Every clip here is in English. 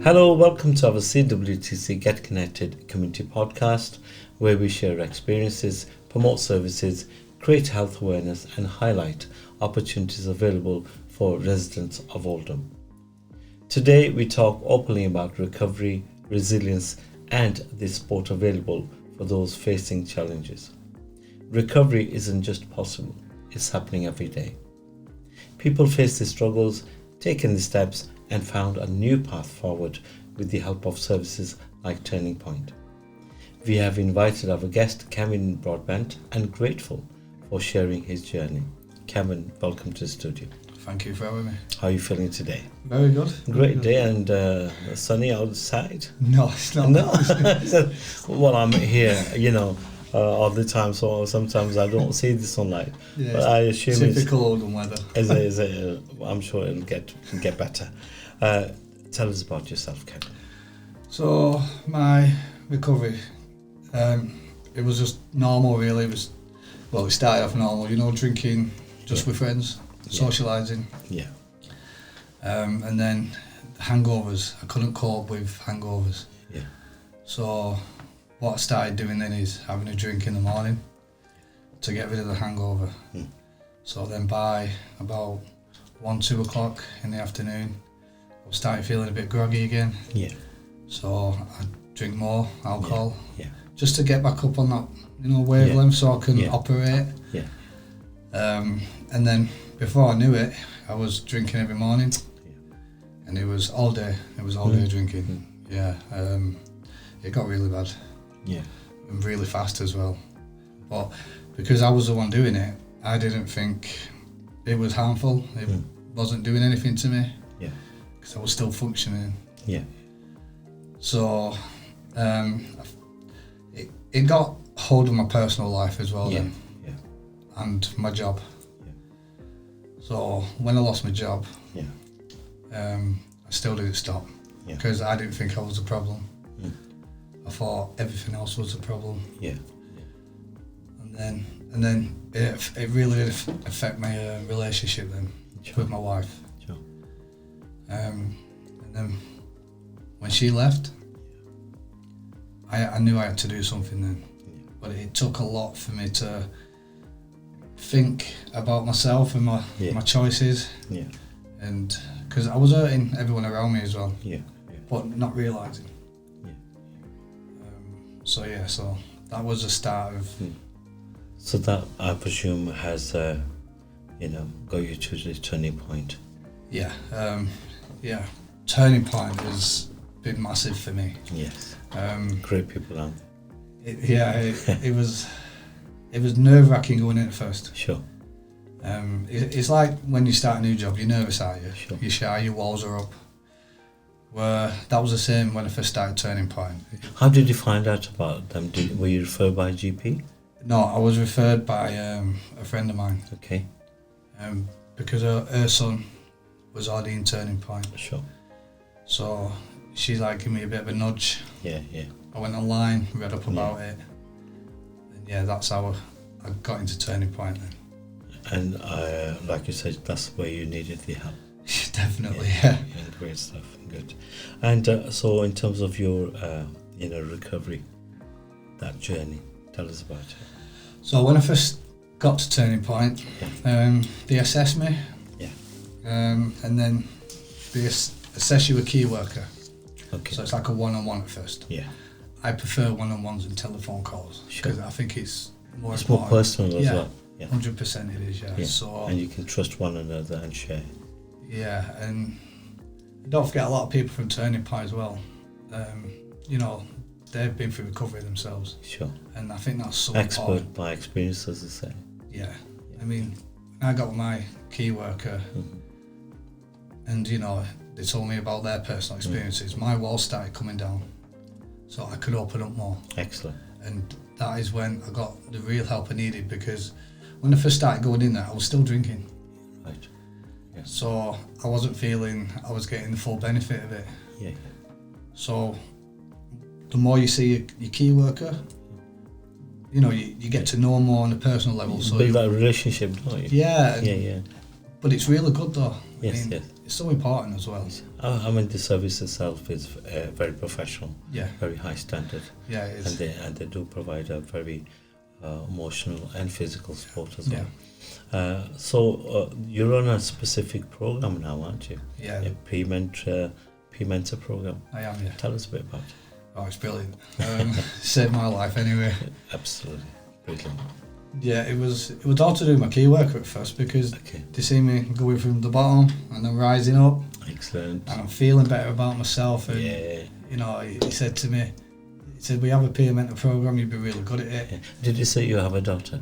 Hello, welcome to our CWTC Get Connected community podcast, where we share experiences, promote services, create health awareness and highlight opportunities available for residents of Oldham. Today we talk openly about recovery, resilience and the support available for those facing challenges. Recovery isn't just possible, it's happening every day. People face the struggles, taken the steps and found a new path forward with the help of services like Turning Point. We have invited our guest Kevin Broadbent and grateful for sharing his journey. Kevin, welcome to the studio. Thank you for having me. How are you feeling today? Very good. Great day and sunny outside? No, it's not. No? Well, I'm here, all the time, so sometimes I don't see the sunlight. Yeah, but I assume typical Oldham weather. I'm sure it'll get better. Tell us about yourself, Kevin. So my recovery, it was just normal really. It started off normal, drinking just with friends, socialising. Yeah. And then hangovers. I couldn't cope with hangovers. Yeah. So what I started doing then is having a drink in the morning to get rid of the hangover. So then by about 1-2 o'clock in the afternoon, I started feeling a bit groggy again. Yeah. So I drink more alcohol. Yeah. Just to get back up on that, wavelength so I can operate. Yeah. And then before I knew it, I was drinking every morning. Yeah. And it was all day. It was all day drinking. Yeah. It got really bad. Yeah. And really fast as well. But because I was the one doing it, I didn't think it was harmful. It wasn't doing anything to me. Yeah. Because I was still functioning. Yeah. So it got hold of my personal life as well then. Yeah. And my job. Yeah. So when I lost my job, yeah. I still didn't stop because I didn't think I was a problem. I thought everything else was a problem. Yeah. And then it really did affect my relationship then with my wife. Sure. And then when she left, I knew I had to do something then. But it took a lot for me to think about myself and my choices. Yeah. And because I was hurting everyone around me as well. Yeah. But not realising. Yeah. So that was the start of. So that I presume has, got you to the turning point. Yeah. Turning point has been massive for me. Yes. Great people on. It was nerve-wracking going in at first. Sure. It's like when you start a new job, you're nervous, aren't you? Sure. You're shy, your walls are up. That was the same when I first started Turning Point. How did you find out about them? Were you referred by a GP? No, I was referred by a friend of mine. Okay. Because her son was already in Turning Point. Sure. So she gave me a bit of a nudge. Yeah. I went online, read up about it, and that's how I got into Turning Point then. And like you said, that's where you needed the help. Definitely, yeah. Great stuff, good. And so in terms of your, recovery, that journey, tell us about it. So when I first got to Turning Point, they assessed me. Yeah. And then they assess you a key worker. Okay. So it's like a one-on-one at first. Yeah. I prefer one-on-ones and telephone calls because I think it's more it's important. More personal as well. Yeah. 100% it is, yeah. So, and you can trust one another and share. Yeah, and don't forget a lot of people from Turning Point as well. They've been through recovery themselves. Sure. And I think that's so expert important. By experience, as they say. Yeah. I mean, I got with my key worker, and they told me about their personal experiences. My walls started coming down, so I could open up more. Excellent. And that is when I got the real help I needed, because when I first started going in there, I was still drinking. Right. Yeah. So I wasn't feeling I was getting the full benefit of it. Yeah. So the more you see your key worker, you get to know them more on a personal level. You so build that relationship, don't you? Yeah. Yeah. But it's really good though. Yes. it's so important as well. I mean, the service itself is very professional, very high standard. Yeah, it is. And they do provide a very emotional and physical support as well. So you're on a specific program now, aren't you? Yeah. A P-Mentor program. I am, yeah. Tell us a bit about it. Oh, it's brilliant. Saved my life anyway. Absolutely. Brilliant. Yeah, it was all to do with my key worker at first, because they see me going from the bottom and then rising up. Excellent. And I'm feeling better about myself. And, you know, he said to me, we have a peer mentor program, you'd be really good at it. Yeah. Did you say you have a daughter?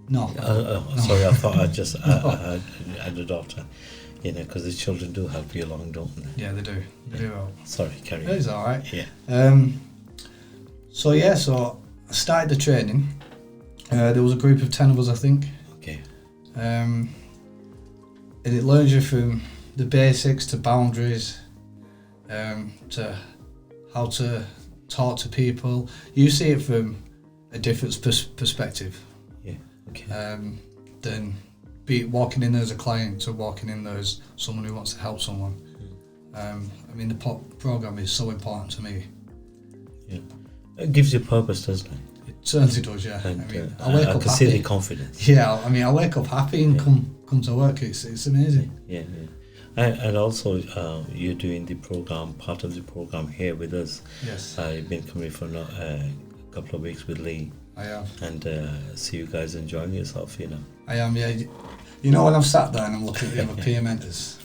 No. No. Sorry, I thought I had a daughter. You know, because the children do help you along, don't they? Yeah, they do. They do help. Sorry, carry on. It's all right. Yeah. So I started the training. There was a group of 10 of us, I think. Okay. And it learns you from the basics to boundaries, to how to talk to people. You see it from a different perspective. Yeah. Okay. Than walking in there as a client to walking in there as someone who wants to help someone. I mean, the program is so important to me. Yeah. It gives you purpose, doesn't it? It certainly does, yeah. And, I mean, I wake up can happy. see the confidence. Yeah, I mean, I wake up happy and come to work. It's amazing. Yeah. And also, you're doing the program, part of the program here with us. Yes. You've been coming for a couple of weeks with Lee. I have. And see you guys enjoying yourself, you know. I am, yeah. You know, when I'm sat there and I'm looking at the other peer mentors,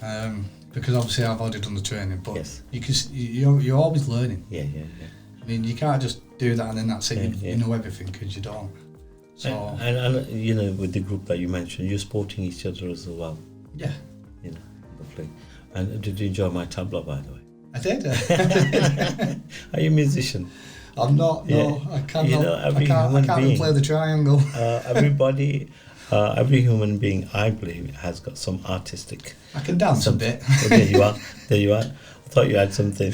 because obviously I've already done the training, but you're always learning. Yeah. I mean, you can't just do that and then that's it. You know everything, because you don't. So and you know, with the group that you mentioned, you're supporting each other as well. Yeah. You know, lovely. And did you enjoy my tableau, by the way? I did. Are you a musician? I'm not. No, I cannot. You know, I can't play the triangle. Every human being, I believe, has got some artistic. I can dance a bit. Oh, there you are. I thought you had something.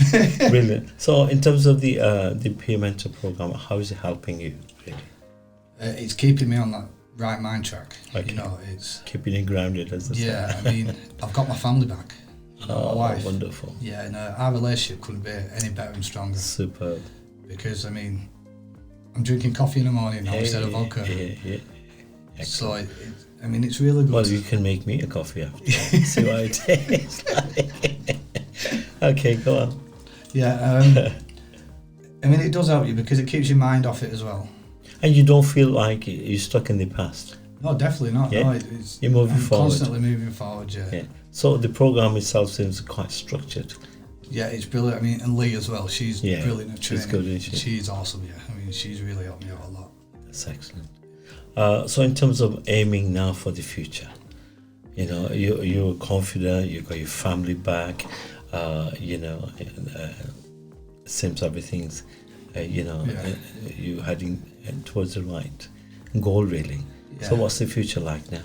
Brilliant. So, in terms of the peer mentor program, how is it helping you, really? It's keeping me on that right mind track. Okay. You know, it's keeping you grounded, as they say. Yeah, I mean, I've got my family back. My wife. Wonderful. Yeah, and our relationship couldn't be any better and stronger. Superb. Because, I mean, I'm drinking coffee in the morning now instead of vodka. Yeah. So, I mean, it's really good. Well, you can make me a coffee after. See what it tastes like. Okay, go on. Yeah, I mean, it does help you because it keeps your mind off it as well. And you don't feel like you're stuck in the past? No, definitely not. Yeah? No, you're moving forward. Constantly moving forward, yeah. So the program itself seems quite structured. Yeah, it's brilliant. I mean, and Lee as well. She's brilliant at training. She's good, isn't she? She's awesome, yeah. I mean, she's really helped me out a lot. That's excellent. So in terms of aiming now for the future, you know, you're confident, you've got your family back, you know, seems everything's, you're heading towards the right goal, really. Yeah. So what's the future like now?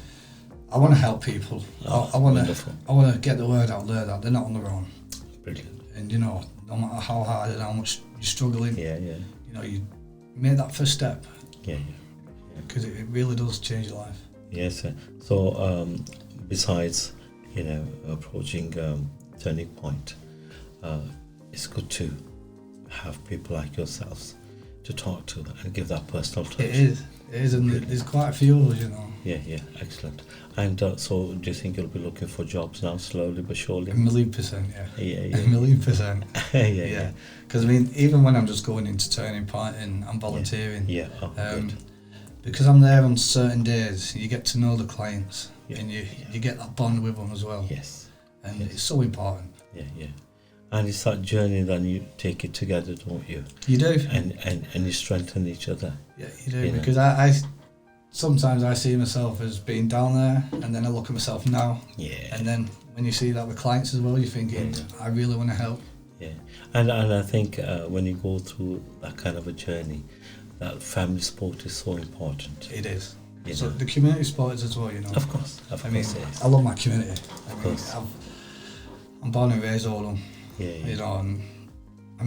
I want to help people. I want to get the word out there that they're not on their own. Brilliant. And, you know, no matter how hard and how much you're struggling, you know, you make that first step. Yeah. Because it really does change your life. Yes. So besides, you know, approaching turning point, it's good to have people like yourselves to talk to and give that personal touch. It is, and there's quite a few of us, you know. Yeah, excellent. And so, do you think you'll be looking for jobs now, slowly but surely? 1,000,000%, yeah. Yeah. 1,000,000%. Yeah. Because I mean, even when I'm just going into turning point and I'm volunteering, good. Because I'm there on certain days, you get to know the clients and you get that bond with them as well. Yes. And it's so important. Yeah. And it's that journey that you take it together, don't you? You do. And you strengthen each other. Yeah, you do. Because I sometimes I see myself as being down there, and then I look at myself now. Yeah. And then when you see that with clients as well, you're thinking, I really want to help. Yeah. And I think when you go through that kind of a journey, that family support is so important. It is. You so know? The community support is as well, you know. Of course it is. I love my community. Of course. I'm born and raised Oldham. Yeah. You know, and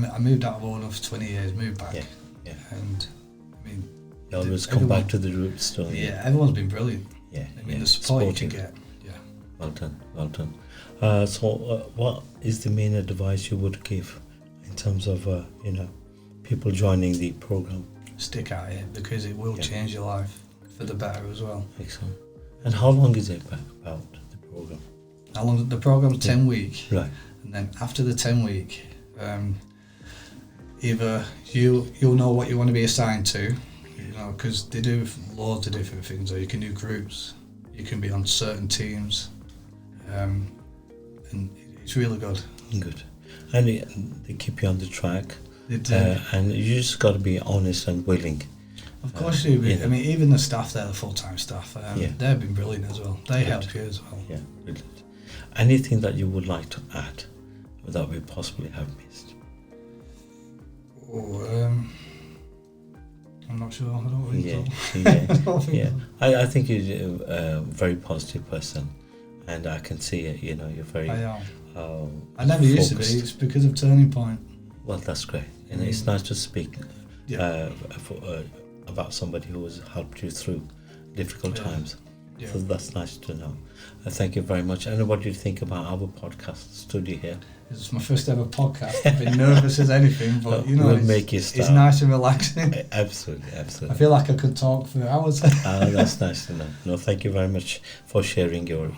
I moved out of Oldham for 20 years, moved back. Yeah. And I mean, you always come back to the roots, don't you? Yeah, everyone's been brilliant. Yeah. I mean, the support you can get. Yeah. Well done, well done. So what is the main advice you would give in terms of, people joining the program? Stick at it, because it will change your life for the better as well. Excellent. And how long is it about, the program? How long? The program's 10 weeks. Right. And then after the 10 week, either you'll know what you want to be assigned to, because they do loads of different things. Or you can do groups, you can be on certain teams, and it's really good. Good. And they keep you on the track. They do. And you just got to be honest and willing. Of course you do. I mean, even the staff there, the full-time staff, they've been brilliant as well. They help you as well. Yeah, brilliant. Anything that you would like to add that we possibly have missed? I'm not sure. I don't think so. I think you're a very positive person, and I can see it. You're very. I am. I never used to be. It's because of Turning Point. Well, that's great, and it's nice to speak about somebody who has helped you through difficult times. Yeah. So that's nice to know. Thank you very much. And what do you think about our podcast studio here? It's my first ever podcast. I've been nervous as anything, but we'll make you start. It's nice and relaxing. Absolutely. I feel like I could talk for hours. That's nice to know. No, thank you very much for sharing your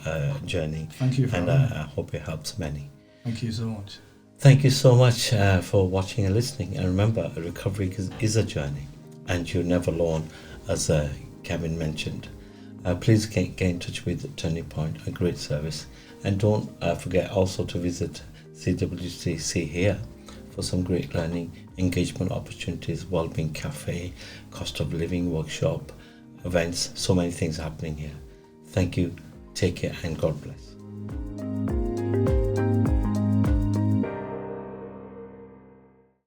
journey. Thank you. And I hope it helps many. Thank you so much. Thank you so much for watching and listening. And remember, recovery is a journey, and you're never alone, as Kevin mentioned. Please get in touch with Turning Point, a great service. And don't forget also to visit CWTC here for some great learning, engagement opportunities, Wellbeing Cafe, cost of living workshop, events, so many things happening here. Thank you, take care, and God bless.